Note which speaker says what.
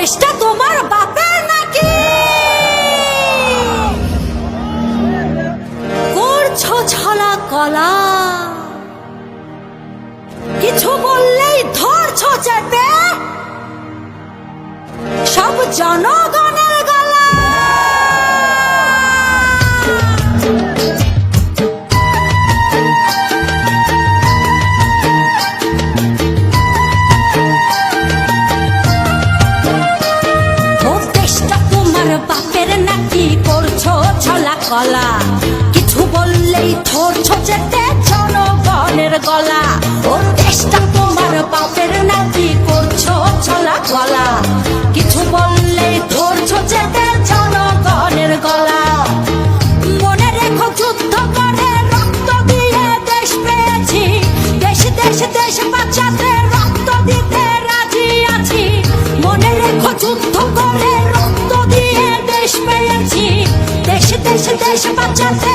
Speaker 1: দেশটা তোমার বাপের নাকি? করছো ছলা কলা, কিছু বললেই ধরছো চেপে সব জনগণের গলা। বাপের নাকি করছো ছলা কলা, কিছু বললেই ধরছো যেতে জনগণের গলা। ও দেশটা তোমার বাপের নাকি করছো ছলা কলা, কিছু বললেই ধরছো যেতে জনগণের গলা। মনে রেখো যুদ্ধ করে রক্ত দিয়ে দেশ পেয়েছি, দেশ দেশ দেশ বাঁচাতে রক্ত দিতে রাজি আছি। মনে রেখো যুদ্ধ করে রক্ত দিয়ে দেশ পেয়েছি, দেশ দেশ দেশ বাঁচাতে